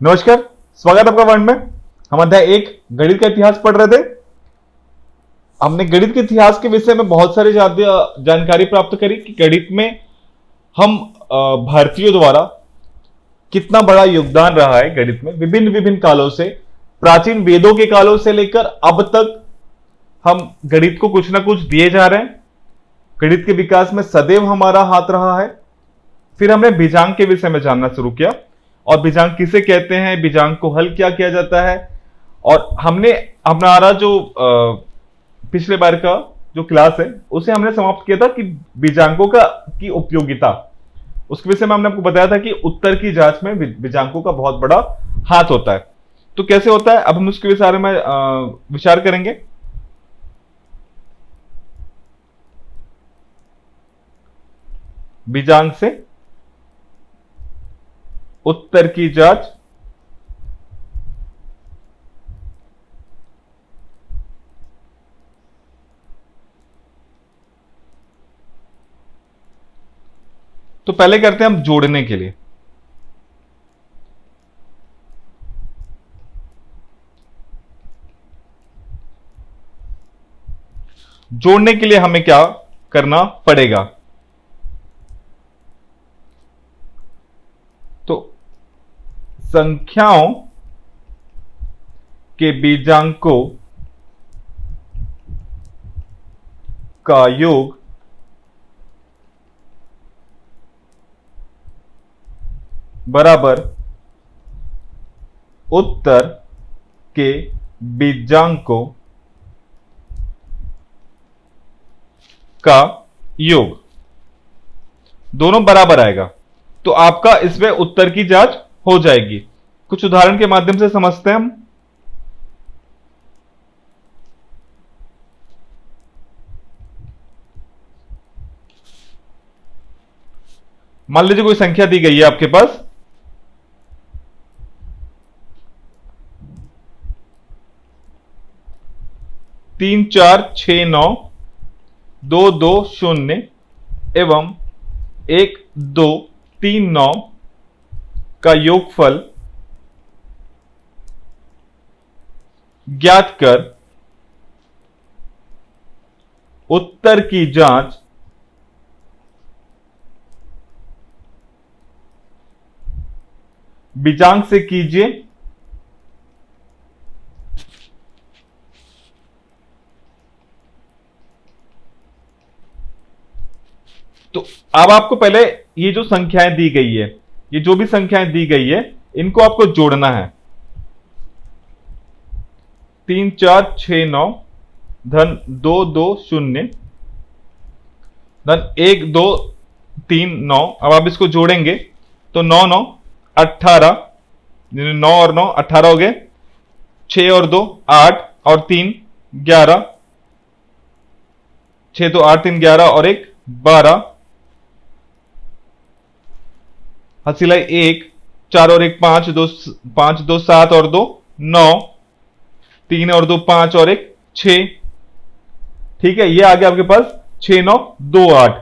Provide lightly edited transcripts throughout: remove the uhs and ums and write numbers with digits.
नमस्कार। स्वागत आपका वन में। हम अध्याय 1 गणित का इतिहास पढ़ रहे थे। हमने गणित के इतिहास के विषय में बहुत सारी जानकारी प्राप्त करी कि गणित में हम भारतीयों द्वारा कितना बड़ा योगदान रहा है। गणित में विभिन्न विभिन्न कालों से, प्राचीन वेदों के कालों से लेकर अब तक हम गणित को कुछ ना कुछ दिए जा रहे हैं। गणित के विकास में सदैव हमारा हाथ रहा है। फिर हमने बीजांक के विषय में जानना शुरू किया और बीजांक किसे कहते हैं, बीजांक को हल क्या किया जाता है। और हमने हमारा जो पिछले बार का जो क्लास है उसे हमने समाप्त किया था कि बीजांकों की उपयोगिता, उसके विषय में हमने आपको बताया था कि उत्तर की जांच में बीजांकों का बहुत बड़ा हाथ होता है। तो कैसे होता है, अब हम उसके विषय में विचार करेंगे। बीजांक से उत्तर की जांच। तो पहले करते हैं हम जोड़ने के लिए। जोड़ने के लिए हमें क्या करना पड़ेगा, तो संख्याओं के बीजांकों का योग बराबर उत्तर के बीजांकों का योग, दोनों बराबर आएगा। तो आपका इसमें उत्तर की जांच हो जाएगी। कुछ उदाहरण के माध्यम से समझते हैं हम। मान लीजिए कोई संख्या दी गई है आपके पास, तीन चार छह नौ दो दो शून्य एवं एक दो तीन नौ का योगफल ज्ञात कर उत्तर की जांच बीजांक से कीजिए। तो अब आपको पहले ये जो संख्याएं दी गई है, ये जो भी संख्याएं दी गई है, इनको आपको जोड़ना है। 3 4 6 9 धन 2 2 0 धन 1 2 3 9। अब आप इसको जोड़ेंगे तो 9 9 18, 9 और 9 18 हो गए, 6 और 2 8 और 3 11, 6 तो 8 3 11 और 1 12, हसीलाई 1 4 और 1 5 2 7 और 2 9, 3 और 2 5 और 1 6। ठीक है, ये आ गया आपके पास 6 9 2 8।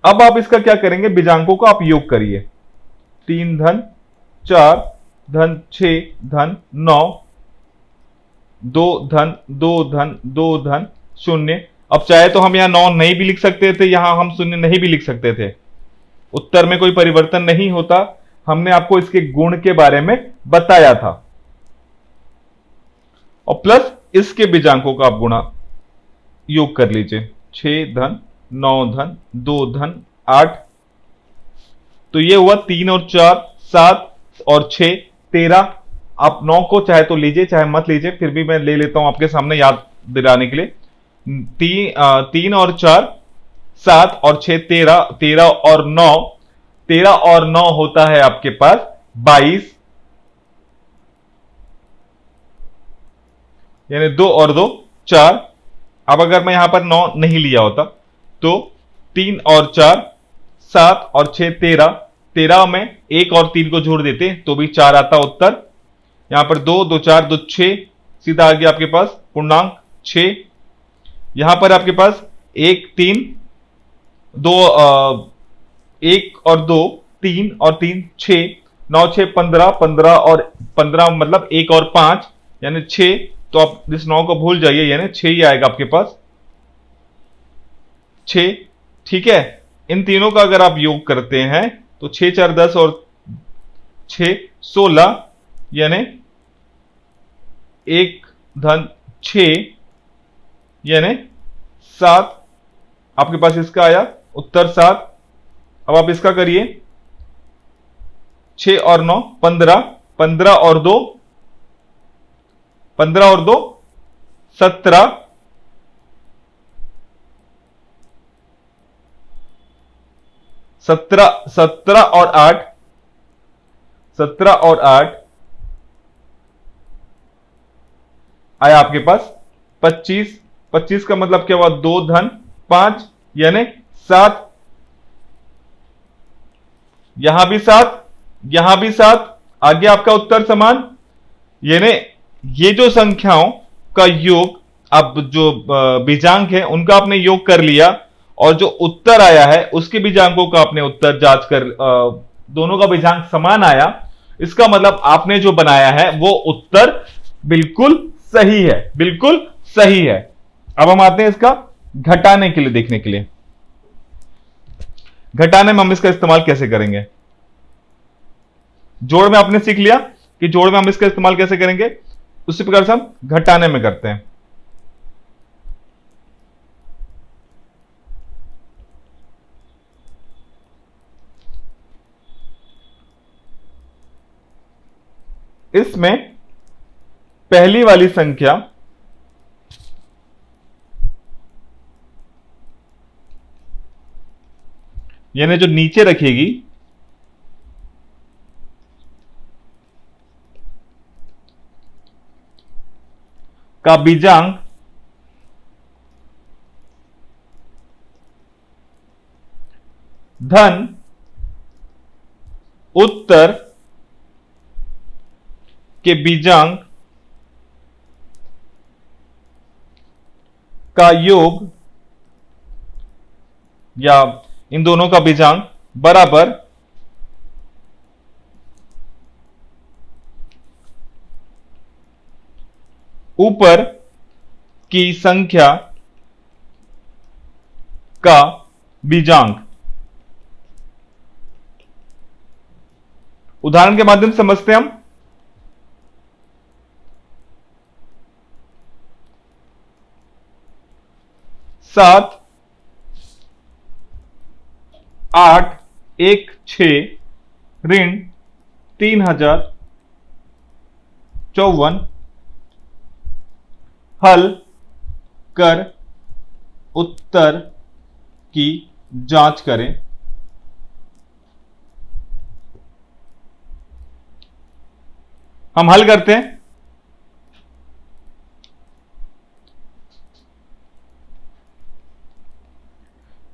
अब आप इसका क्या करेंगे, बीजांकों का आप योग करिए। 3 धन 4 धन 6 धन 9 2 धन 2 धन 2 धन 0। अब चाहे तो हम यहां 9 नहीं भी लिख सकते थे, यहां हम 0 नहीं भी लिख सकते थे। उत्तर में कोई परिवर्तन नहीं होता। हमने आपको इसके गुण के बारे में बताया था। और प्लस इसके बीजांकों का आप गुणा योग कर लीजिए। 6 धन 9 धन 2 धन 8। तो ये हुआ 3 और 4 7 और 6 13। आप 9 को चाहे तो लीजिए चाहे मत लीजिए, फिर भी मैं ले लेता हूं आपके सामने याद दिलाने के लिए। 3 और 4 7 और 6 13, 13 और 9, 13 और 9 होता है आपके पास 22, यानी 2 और 2 4। अब अगर मैं यहां पर 9 नहीं लिया होता तो 3 और 4 7 और 6 13, 13 में 1 और 3 को जोड़ देते तो भी 4 आता उत्तर। यहां पर 2 2 4 2 6, सीधा आ गया आपके पास पूर्णांक 6। यहां पर आपके पास 1 3 2 1 और 2 3 और 3 6, 9 6 15, 15 और 15 मतलब 1 और 5 यानी 6, तो आप इस 9 को भूल जाइए, यानी 6 ही आएगा आपके पास, 6। ठीक है, इन तीनों का अगर आप योग करते हैं तो 6 4 10 और 6 16, यानी 1 धन 6 यानी 7। आपके पास इसका आया उत्तर 7। अब आप इसका करिए, 6 और 9 15, 15 और 2 15 और 2 17, 17 और 8 17 और 8 आया आपके पास 25। 25 का मतलब क्या हुआ, 2 धन 5 यानी 7। यहां भी 7, यहां भी 7, आगे आपका उत्तर समान। यानी ये जो संख्याओं का योग, अब जो बीजांक है उनका आपने योग कर लिया, और जो उत्तर आया है उसके बीजांकों का आपने उत्तर जांच कर, दोनों का बीजांक समान आया, इसका मतलब आपने जो बनाया है वो उत्तर बिल्कुल सही है, बिल्कुल सही है। अब हम आते हैं इसका घटाने के लिए, देखने के लिए घटाने में हम इसका इस्तेमाल कैसे करेंगे। जोड़ में आपने सीख लिया कि जोड़ में हम इसका इस्तेमाल कैसे करेंगे, उसी प्रकार से हम घटाने में करते हैं। इसमें पहली वाली संख्या यानी जो नीचे रखेगी, का बीजांक धन उत्तर के बीजांक का योग, या इन दोनों का बीजांक बराबर ऊपर की संख्या का बीजांक। उदाहरण के माध्यम से समझते हैं हम। 7 8 1 6 ऋण 3054 हल कर उत्तर की जांच करें। हम हल करते हैं।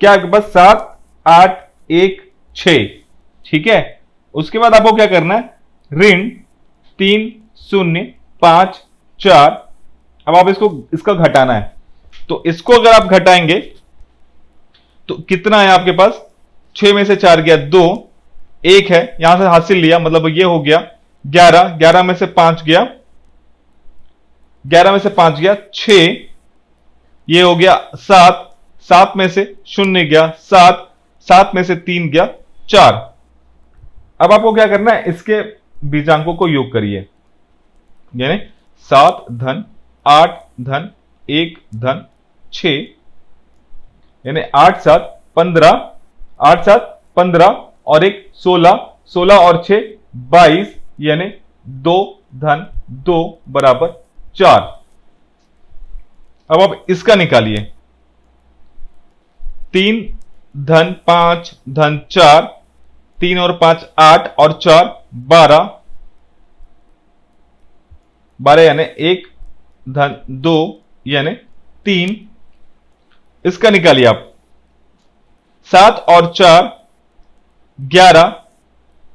क्या आपके पास 7 8 1 6, ठीक है। उसके बाद आपको क्या करना है, ऋण 3 0 5 4। अब आप इसका घटाना है, तो इसको अगर आप घटाएंगे तो कितना है आपके पास, 6 में से 4 गया 2, 1 है यहां से हासिल लिया, मतलब ये हो गया 11, 11 में से 5 गया, 11 में से 5 गया 6, ये हो गया 7, 7 में से 0 गया 7, 7 में से 3 गया 4। अब आपको क्या करना है, इसके बीजांकों को योग करिए, यानी 7 धन 8 धन 1 धन 6, यानी 8 7 15, 8 7 15 और 1 16, 16 और 6 22, यानी 2 धन 2 बराबर 4। अब आप इसका निकालिए, 3 धन 5 धन 4, 3 और 5 8 और 4 12, 12 यानी 1 धन 2 यानी 3। इसका निकालिए आप, 7 और 4 11,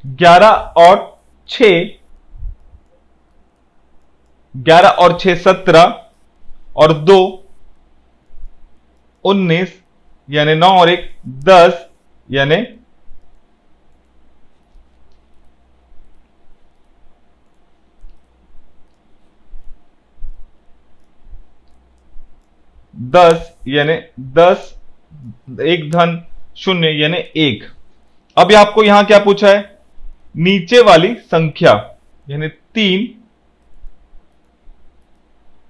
11 और 6, 11 और 6 17 और 2 19, यानी 9 और 1 10, यानी 9 10 यानी 10, एक धन शून्य यानी 1। अब आपको यहां क्या पूछा है, नीचे वाली संख्या यानी 3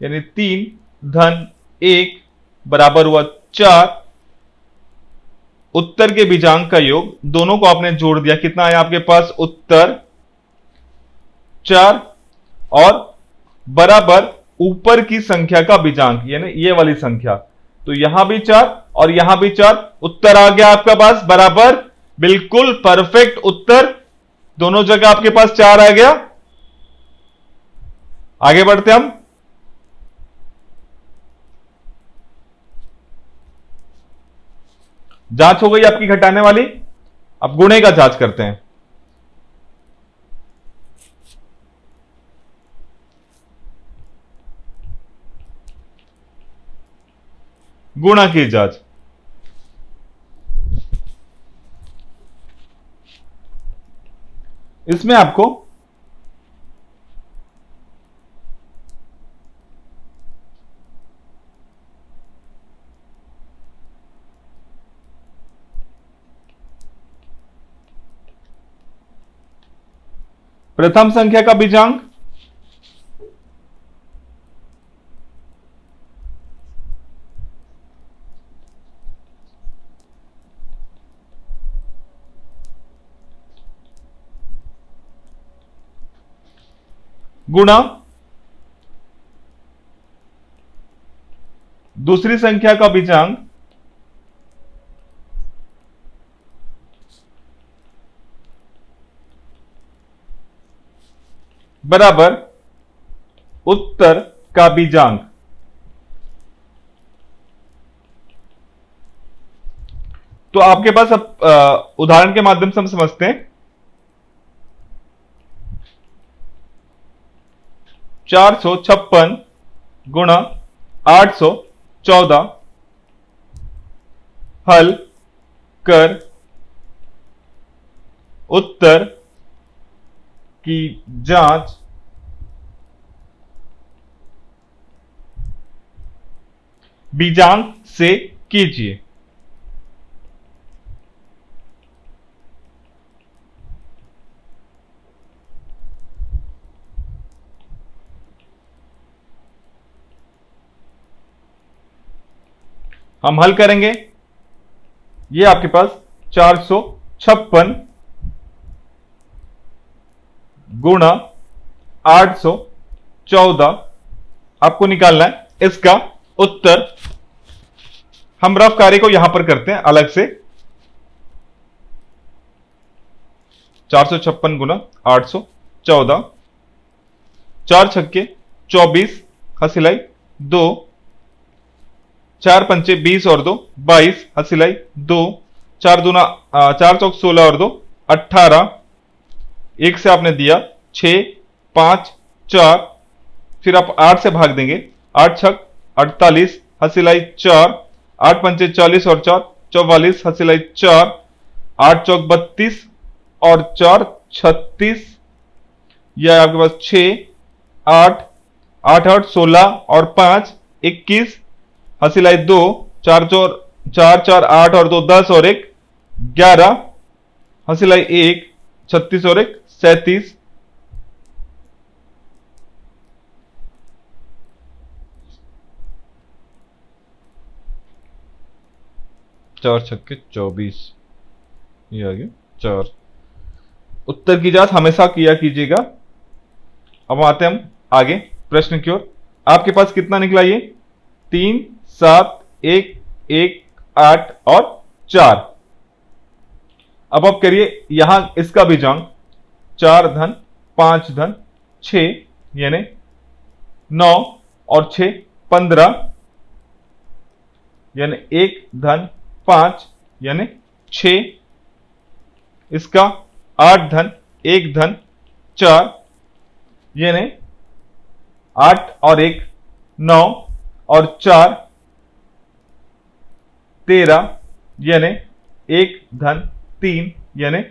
यानी 3 धन 1 बराबर हुआ 4। उत्तर के बीजांक का योग, दोनों को आपने जोड़ दिया, कितना आया आपके पास उत्तर 4 और बराबर ऊपर की संख्या का बीजांक यानी ये वाली संख्या, तो यहां भी 4 और यहां भी 4। उत्तर आ गया आपका पास बराबर, बिल्कुल परफेक्ट उत्तर, दोनों जगह आपके पास 4 आ गया। आगे बढ़ते हम। जांच हो गई आपकी घटाने वाली, अब गुणे का जांच करते हैं। गुणा की जांच, इसमें आपको प्रथम संख्या का बीजांक गुणा दूसरी संख्या का बीजांक बराबर उत्तर का बीजांक। तो आपके पास अब उदाहरण के माध्यम से हम समझते हैं। 456 गुणा 814 हल कर उत्तर की जांच बीजांक से कीजिए। हम हल करेंगे, ये आपके पास 456 गुणा 814 आपको निकालना है इसका उत्तर। हम रफ कार्य को यहां पर करते हैं अलग से। 456 गुणा 814, 4 छक्के 24, हसिलाई 2, 4 पंचे 20 और 2 22, हसिलाई 2, 4 दूना 4 चौक 16 और 2 18, एक से आपने दिया 6 5 4, फिर आप 8 से भाग देंगे, 8 छक 48, हसिलाई 4, 8 पंचे 40 और 4 44, हसिलाई 4, 8 चौक 32 और 4 36, यह आपके पास 6 8 8 8 16 और 5 21, हसिलाई 2, 4 4 8 और 2 10 और 1 11, हसिलाई 1 36 और 1 37, चार छक्के 24, ये आ गया 4। उत्तर की जांच हमेशा किया कीजिएगा। अब आते हैं हम आगे प्रश्न की ओर। आपके पास कितना निकला, ये 3 7 1 1 8 और 4। अब आप करिए यहां इसका बीजांक 4 धन 5 धन 6 यानी 9 और 6 15 यानी 1 धन 5 यानी 6, इसका 8 धन 1 धन 4 यानी 8 और 1 9 और 4 13 यानी 1 धन 3 यानी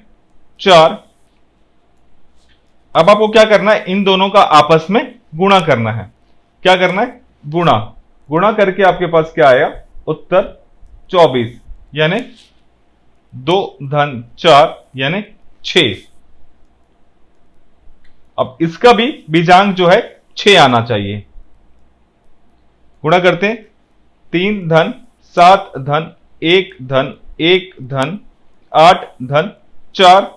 4। अब आपको क्या करना है, इन दोनों का आपस में गुणा करना है। क्या करना है, गुणा। गुणा करके आपके पास क्या आया, उत्तर 24, यानी 2 धन 4 यानी 6। अब इसका भी बीजांक जो है 6 आना चाहिए। गुणा करते हैं, 3 धन 7 धन 1 धन 1 धन 8 धन 4,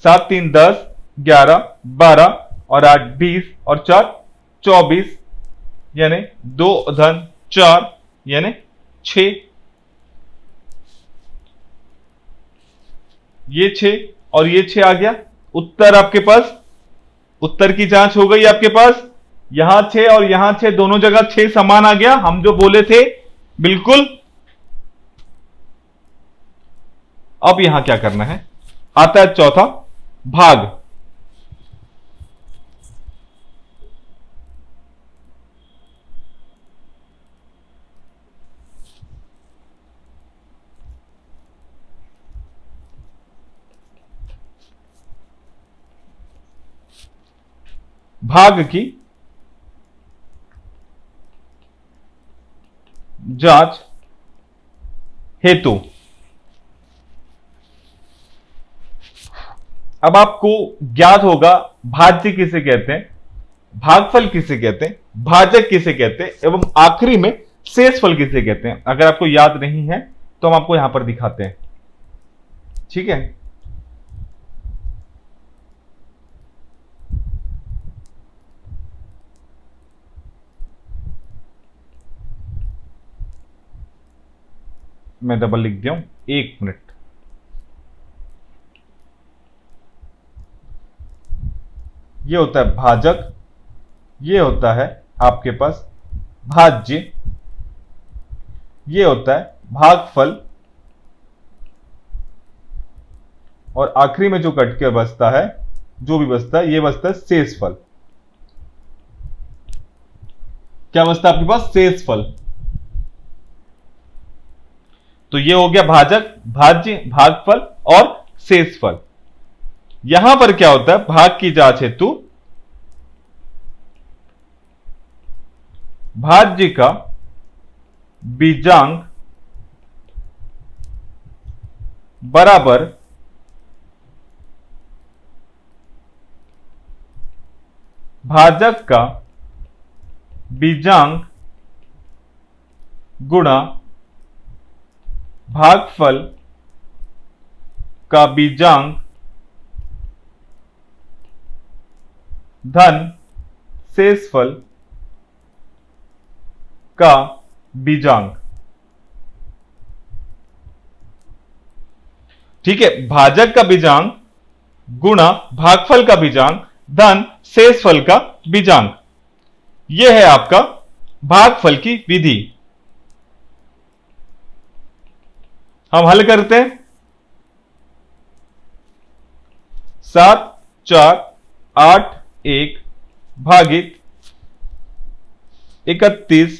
7 3 10 11 12 और 8 20 और 4 24, यानी 2 धन 4 यानी 6। ये 6 और ये 6 आ गया। उत्तर आपके पास, उत्तर की जांच हो गई आपके पास। यहां 6 और यहां 6, दोनों जगह 6 समान आ गया, हम जो बोले थे बिल्कुल। अब यहां क्या करना है, आता है चौथा भाग। भाग की जांच हेतु अब आपको ज्ञात होगा भाज्य किसे कहते हैं, भागफल किसे कहते हैं, भाजक किसे कहते हैं, एवं आखिरी में शेषफल किसे कहते हैं। अगर आपको याद नहीं है तो हम आपको यहां पर दिखाते हैं, ठीक है। मैं डबल लिख दिया हूं, 1 मिनट। ये होता है भाजक, ये होता है आपके पास भाज्य, ये होता है भागफल, और आखिरी में जो कट के बचता है, जो भी बचता है, ये बचता है शेषफल। क्या बचता है आपके पास, शेषफल। तो ये हो गया भाजक, भाज्य, भागफल और शेषफल। यहां पर क्या होता है, भाग की जांच हेतु भाज्य का बीजांक बराबर भाजक का बीजांक गुणा भागफल का बीजांक धन शेषफल का बीजांक। ठीक है, भाजक का बीजांक गुणा भागफल का बीजांक धन शेषफल का बीजांक। यह है आपका भागफल की विधि। हम हल करते हैं। 7 4 8 1 भागित 31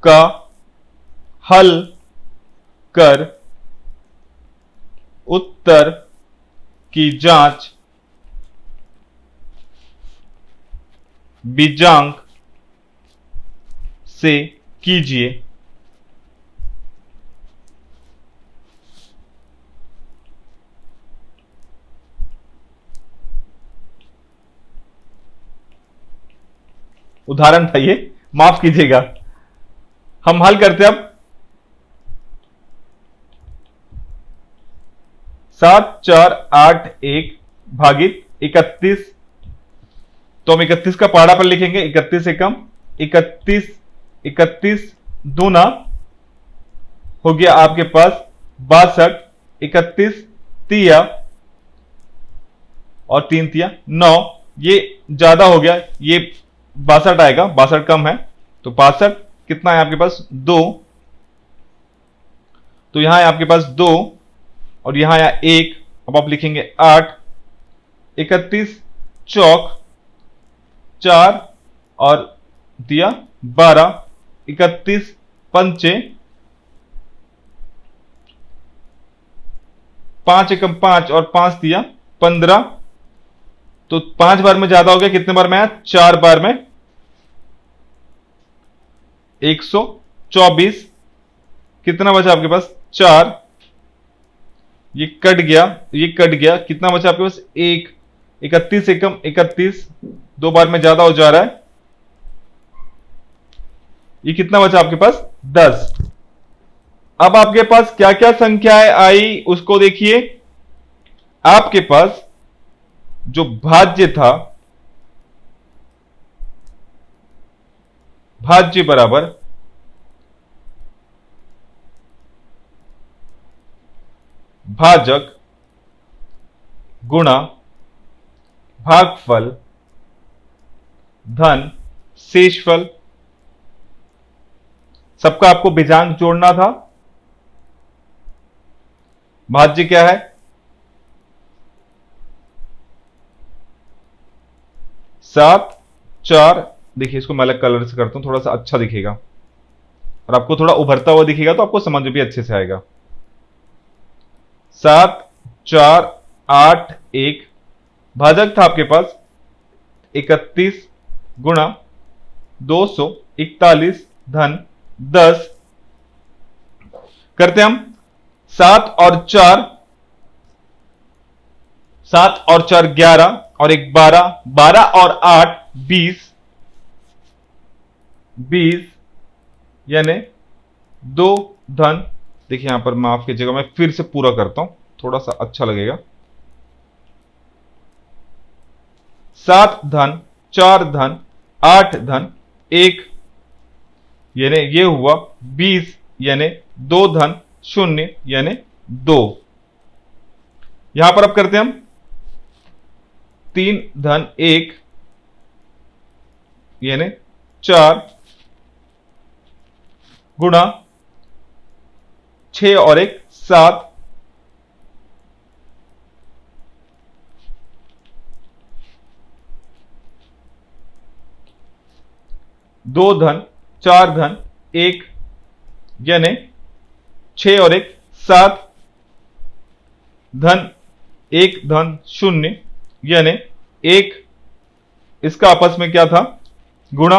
का हल कर उत्तर की जांच बीजांक से कीजिए। उदाहरण था ये, माफ कीजिएगा। हम हल करते हैं अब। 7 4 8 1 भागित 31, तो हम 31 का पहाड़ा पर लिखेंगे। 31 एकम 31, 31 दूना हो गया आपके पास 62, 31 तिया और 3 तिया 9। ये ज्यादा हो गया, ये 62 आएगा, 62 कम है तो 65। कितना है आपके पास, 2। तो यहां है आपके पास 2 और यहां आया 1। अब आप लिखेंगे 8, 31 चौक 4 और दिया 12, 31 पंचे 5 एकम 5 और 5 दिया 15। तो 5 बार में ज्यादा हो गया, कितने बार में आया, 4 बार में। 124, कितना बचा आपके पास 4, ये कट गया, ये कट गया, कितना बचा आपके पास 1, 31 एकम 31, 2 बार में ज्यादा हो जा रहा है, ये कितना बचा आपके पास 10। अब आपके पास क्या क्या संख्याएं आई उसको देखिए। आपके पास जो भाज्य था, भाज्य बराबर भाजक गुणा भागफल धन शेषफल, सबका आपको बेजांक जोड़ना था। भाज्य क्या है 7, 4, देखिए इसको मैं अलग कलर से करता हूं, थोड़ा सा अच्छा दिखेगा और आपको थोड़ा उभरता हुआ दिखेगा तो आपको समझ में भी अच्छे से आएगा। 7, 4, 8, 1, भाजक था आपके पास 31 गुणा 241 धन 10, करते हम 7 और 4, 7 और 4 11 और 1 12, 12 और 8 20, 20 यानी 2 धन, देखिए यहां पर माफ कीजिएगा मैं फिर से पूरा करता हूं, थोड़ा सा अच्छा लगेगा। 7 धन 4 धन 8 धन 1 यानी ये हुआ 20 यानी 2 धन 0 यानी 2। यहां पर अब करते हैं हम 3 धन 1 यानी 4 गुणा 6 और 1 7, 2 धन 4 धन 1 यानी 6 और 1 7 धन 1 धन 0 यानी 1, इसका आपस में क्या था गुणा,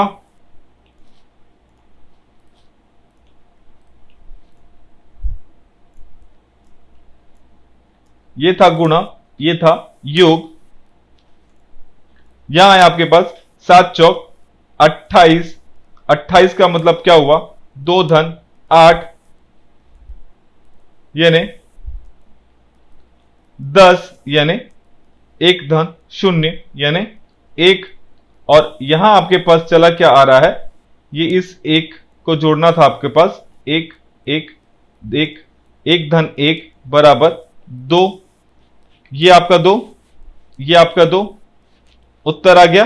ये था गुणा, ये था योग, यहां है आपके पास 7 चौक 28, 28 का मतलब क्या हुआ 2 धन 8 यानी 10 यानी 1 धन 0 यानी 1, और यहां आपके पास चला क्या आ रहा है, ये इस 1 को जोड़ना था आपके पास 1 1 1 1 धन 1 बराबर 2, ये आपका 2, ये आपका 2, उत्तर आ गया।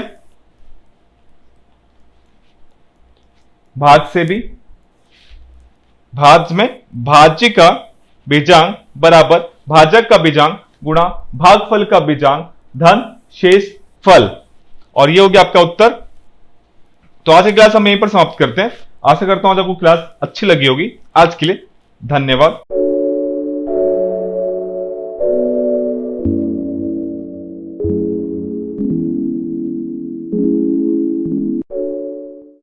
भाग से भी, भाज्य में भाज्य का बेजांग बराबर भाजक का बेजांग गुणा भागफल का बेजांग धन शेष फल, और ये हो गया आपका उत्तर। तो आज की क्लास हम यहीं पर समाप्त करते हैं। आशा करता हूं आज आपको क्लास अच्छी लगी होगी। आज के लिए धन्यवाद।